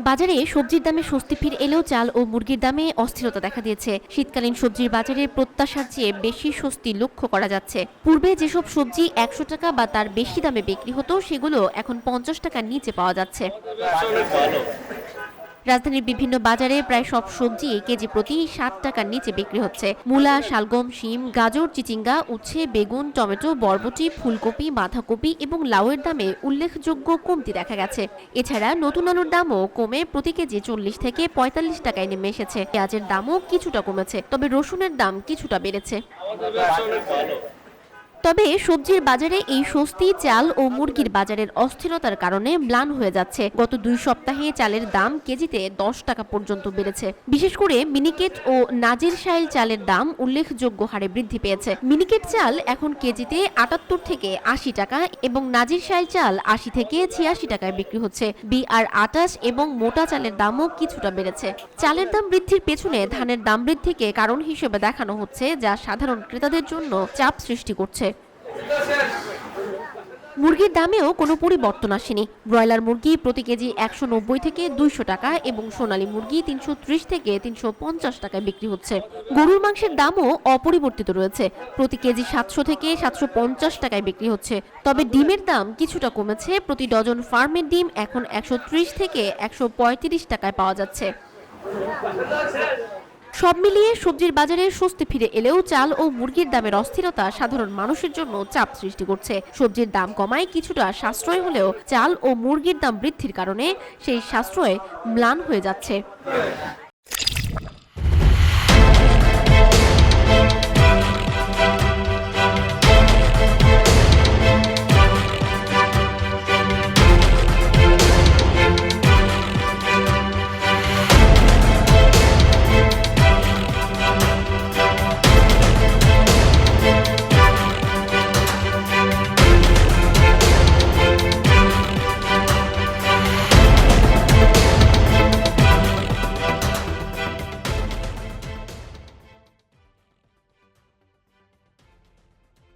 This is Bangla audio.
বাজারে সবজির দামে স্বস্তি ফিরে এলেও চাল ও মুরগির দামে অস্থিরতা দেখা দিয়েছে। শীতকালীন সবজির বাজারে প্রত্যাশার চেয়ে বেশি স্বস্তি লক্ষ্য করা যাচ্ছে। পূর্বে যেসব সবজি ১০০ টাকা বা তার বেশি দামে বিক্রি হতো সেগুলো এখন ৫০ টাকার নিচে পাওয়া যাচ্ছে। রাজধানীর বিভিন্ন বাজারে প্রায় সব সবজি কেজি প্রতি ৬০ টাকার নিচে বিক্রি হচ্ছে। মূলা, শালগম, শিম, গাজর, চিচিঙ্গা, উচ্ছে, বেগুন, টমেটো, বরবটি, ফুলকপি, বাঁধাকপি এবং লাউয়ের দামে উল্লেখযোগ্য কমতি দেখা গেছে। এছাড়া নতুন আলুর দামও কমে প্রতি কেজি ৪০ থেকে ৪৫ টাকায় নেমে এসেছে। পেঁয়াজের দামও কিছুটা কমেছে, তবে রসুনের দাম কিছুটা বেড়েছে। তবে সবজির বাজারে এই স্বস্তি চাল ও মুরগির বাজারের অস্থিরতার কারণে ম্লান হয়ে যাচ্ছে। গত ২ সপ্তাহে চালের দাম কেজিতে ১০ টাকা পর্যন্ত বেড়েছে। বিশেষ করে মিনিকেট ও নাজিরশাইল চালের দাম উল্লেখযোগ্য হারে বৃদ্ধি পেয়েছে। মিনিকেট চাল এখন কেজিতে ৭৮ থেকে ৮০ টাকা এবং নাজিরশাইল চাল ৮০ থেকে ৮৬ টাকায় বিক্রি হচ্ছে। BR-২৮ এবং মোটা চালের দামও কিছুটা বেড়েছে। চালের দাম বৃদ্ধির পেছনে ধানের দাম বৃদ্ধিকে কারণ হিসেবে দেখানো হচ্ছে, যা সাধারণ ক্রেতাদের জন্য চাপ সৃষ্টি করছে। মুরগির দামেও কোনো পরিবর্তন আসেনি। ব্রয়লার মুরগি প্রতি কেজি ১৯০ থেকে ২০০ টাকা এবং সোনালী মুরগি ৩৩০ থেকে ৩৫০ টাকায় বিক্রি হচ্ছে। গরুর মাংসের দামও অপরিবর্তিত রয়েছে, প্রতি কেজি ৭০০ থেকে ৭৫০ টাকায় বিক্রি হচ্ছে। তবে ডিমের দাম কিছুটা কমেছে, প্রতি ডজন ফার্মের ডিম এখন ১৩০ থেকে ১৩৫ টাকায় পাওয়া যাচ্ছে। সব মিলিয়ে সবজির বাজারে স্বস্তি ফিরে এলেও চাল ও মুরগির দামের অস্থিরতা সাধারণ মানুষের জন্য চাপ সৃষ্টি করছে। সবজির দাম কমায় কিছুটা সাশ্রয় হলেও চাল ও মুরগির দাম বৃদ্ধির কারণে সেই সাশ্রয় ম্লান হয়ে যাচ্ছে।